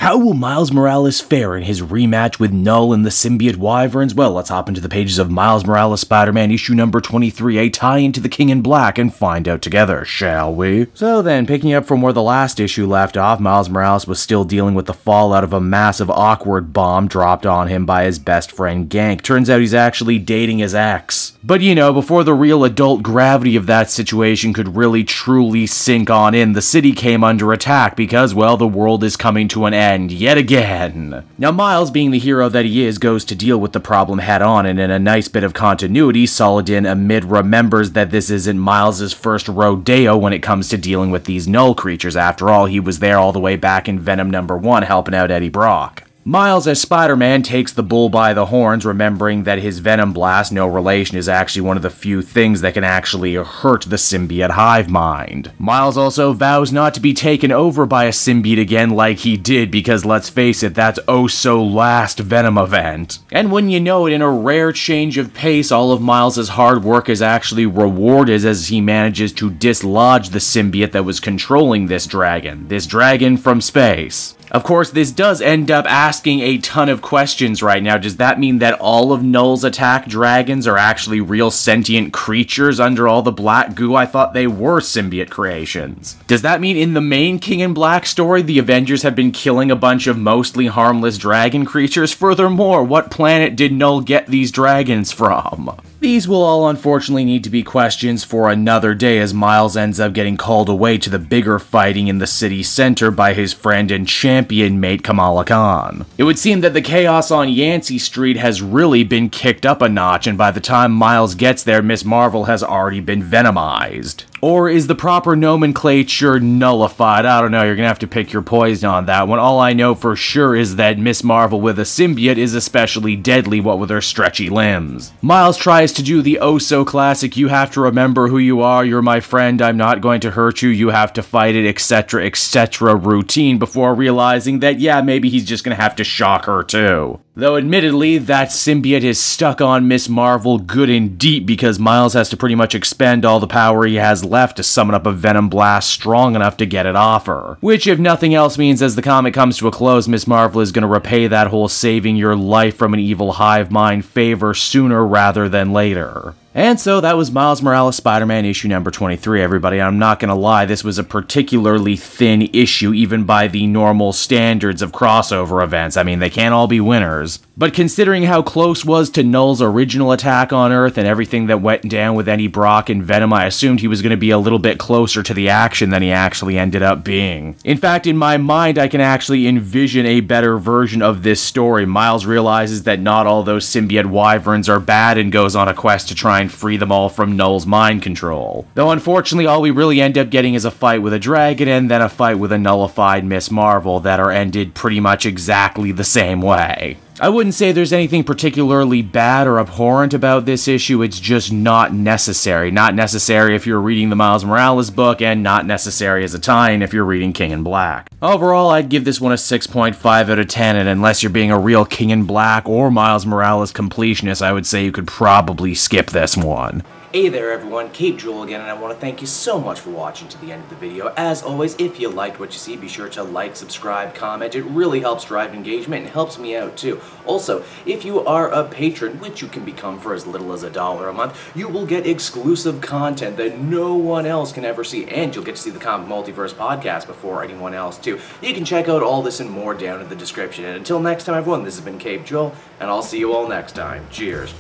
How will Miles Morales fare in his rematch with Knull and the Symbiote Wyverns? Well, let's hop into the pages of Miles Morales Spider-Man issue number 23, a tie into the King in Black, and find out together, shall we? So then, picking up from where the last issue left off, Miles Morales was still dealing with the fallout of a massive awkward bomb dropped on him by his best friend Gank. Turns out he's actually dating his ex. But you know, before the real adult gravity of that situation could really truly sink on in, the city came under attack because, well, the world is coming to an end yet again. Now Miles, being the hero that he is, goes to deal with the problem head on, and in a nice bit of continuity, Saladin Amid remembers that this isn't Miles' first rodeo when it comes to dealing with these Knull creatures. After all, he was there all the way back in Venom #1 helping out Eddie Brock. Miles, as Spider-Man, takes the bull by the horns, remembering that his Venom blast, no relation, is actually one of the few things that can actually hurt the symbiote hive mind. Miles also vows not to be taken over by a symbiote again like he did, because let's face it, that's oh-so-last Venom event. And when you know it, in a rare change of pace, all of Miles' hard work is actually rewarded as he manages to dislodge the symbiote that was controlling this dragon from space. Of course, this does end up asking a ton of questions right now. Does that mean that all of Knull's attack dragons are actually real sentient creatures under all the black goo? I thought they were symbiote creations. Does that mean in the main King in Black story, the Avengers have been killing a bunch of mostly harmless dragon creatures? Furthermore, what planet did Knull get these dragons from? These will all unfortunately need to be questions for another day, as Miles ends up getting called away to the bigger fighting in the city center by his friend and champion mate Kamala Khan. It would seem that the chaos on Yancey Street has really been kicked up a notch, and by the time Miles gets there, Miss Marvel has already been venomized. Or is the proper nomenclature nullified? I don't know, you're gonna have to pick your poison on that one. All I know for sure is that Miss Marvel with a symbiote is especially deadly, what with her stretchy limbs. Miles tries to do the oh-so-classic, you have to remember who you are, you're my friend, I'm not going to hurt you, you have to fight it, etc. routine before realizing that, yeah, maybe he's just gonna have to shock her too. Though admittedly, that symbiote is stuck on Miss Marvel good and deep because Miles has to pretty much expend all the power he has left to summon up a Venom blast strong enough to get it off her. Which, if nothing else, means as the comic comes to a close, Miss Marvel is going to repay that whole saving your life from an evil hive mind favor sooner rather than later. And so that was Miles Morales Spider-Man issue number 23, everybody. I'm not gonna lie, this was a particularly thin issue, even by the normal standards of crossover events. I mean, they can't all be winners. But considering how close was to Knull's original attack on Earth and everything that went down with Eddie Brock and Venom, I assumed he was gonna be a little bit closer to the action than he actually ended up being. In fact, in my mind, I can actually envision a better version of this story. Miles realizes that not all those symbiote wyverns are bad and goes on a quest to try and free them all from Knull's mind control. Though unfortunately all we really end up getting is a fight with a dragon and then a fight with a nullified Miss Marvel that are ended pretty much exactly the same way. I wouldn't say there's anything particularly bad or abhorrent about this issue, it's just not necessary. Not necessary if you're reading the Miles Morales book, and not necessary as a tie-in if you're reading King in Black. Overall, I'd give this one a 6.5 out of 10, and unless you're being a real King in Black or Miles Morales completionist, I would say you could probably skip this one. Hey there everyone, Cape Joel again, and I want to thank you so much for watching to the end of the video. As always, if you liked what you see, be sure to like, subscribe, comment. It really helps drive engagement and helps me out too. Also, if you are a patron, which you can become for as little as $1 a month, you will get exclusive content that no one else can ever see, and you'll get to see the Comic Multiverse podcast before anyone else too. You can check out all this and more down in the description. And until next time everyone, this has been Cape Joel, and I'll see you all next time. Cheers.